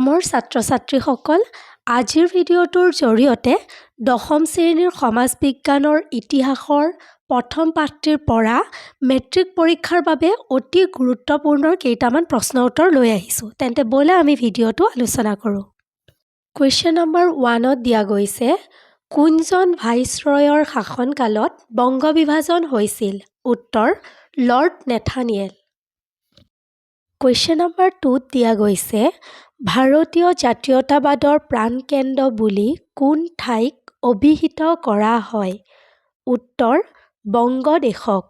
মৰমৰ ছাত্ৰ-ছাত্ৰীসকল, আজিৰ ভিডিঅ'টোৰ জৰিয়তে দশম শ্ৰেণীৰ সমাজ বিজ্ঞানৰ ইতিহাসৰ প্ৰথম পাঠটিৰ পৰা মেট্ৰিক পৰীক্ষাৰ বাবে অতি গুৰুত্বপূৰ্ণ কেইটামান প্ৰশ্ন উত্তৰ লৈ আহিছোঁ। তেন্তে ব'লা আমি ভিডিঅ'টো আলোচনা কৰোঁ। কুৱেশ্যন নম্বৰ 1ত দিয়া গৈছে, কোনজন ভাইচৰয়ৰ শাসনকালত বংগ বিভাজন হৈছিল? উত্তৰ, লৰ্ড নেথানিয়েল। কুৱেশ্যন নম্বৰ 2ত দিয়া গৈছে, ভাৰতীয় জাতীয়তাবাদৰ প্ৰাণকেন্দ্ৰ বুলি কোন ঠাইক অভিহিত কৰা হয়? উত্তৰ, বংগদেশক।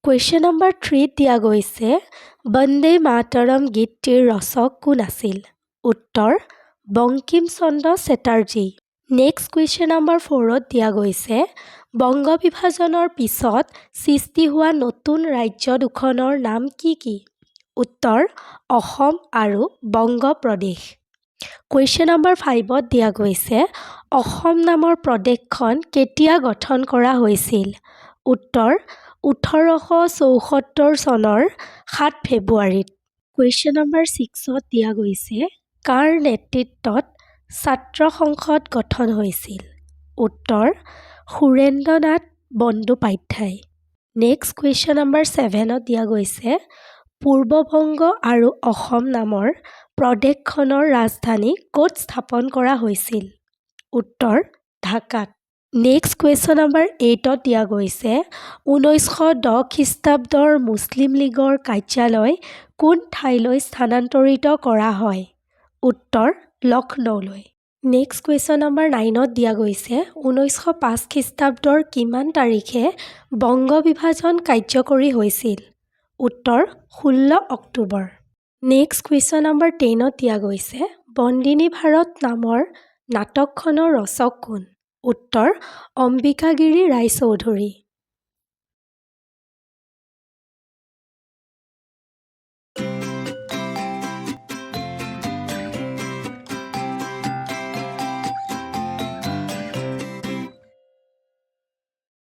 কুৱেশ্যন নম্বৰ 3ত দিয়া গৈছে, বন্দে মাতৰম গীতটিৰ ৰচক কোন আছিল? উত্তৰ, বংকিম চন্দ্ৰ চেটাৰ্জী। নেক্সট কুৱেশ্যন নম্বৰ 4ত দিয়া গৈছে, বংগ বিভাজনৰ পিছত সৃষ্টি হোৱা নতুন ৰাজ্য দুখনৰ নাম কি কি? উত্তৰ, অসম আৰু বংগ প্ৰদেশ। কুৱেশ্যন নম্বৰ 5ত দিয়া গৈছে, অসম নামৰ প্ৰদেশখন কেতিয়া গঠন কৰা হৈছিল? উত্তৰ, 1874 চনৰ 7 ফেব্ৰুৱাৰীত। কুৱেশ্যন নম্বৰ 6ত দিয়া গৈছে, কাৰ নেতৃত্বত ছাত্ৰ সংসদ গঠন হৈছিল? উত্তৰ, Surendra Nath Bandyopadhyay. Next question number 7ত দিয়া গৈছে, পূৰ্ববংগ আৰু অসম নামৰ প্ৰদেশখনৰ ৰাজধানী ক'ত স্থাপন কৰা হৈছিল? উত্তৰ, ঢাকাত। নেক্সট কুৱেশ্যন নম্বৰ 8ত দিয়া গৈছে, 1910 খ্ৰীষ্টাব্দৰ মুছলিম লীগৰ কাৰ্যালয় কোন ঠাইলৈ স্থানান্তৰিত কৰা হয়? উত্তৰ, লক্ষ্ণৌলৈ। নেক্সট কুৱেশ্যন নম্বৰ 9ত দিয়া গৈছে, 1905 খ্ৰীষ্টাব্দৰ কিমান তাৰিখে বংগ বিভাজন কাৰ্যকৰী হৈছিল? উত্তৰ, 16 অক্টোবৰ। নেক্সট কুৱেশ্যন নম্বৰ 10ত দিয়া গৈছে, বন্দিনী ভাৰত নামৰ নাটকখনৰ ৰচক কোন? উত্তৰ, অম্বিকাগিৰি ৰায়চৌধুৰী।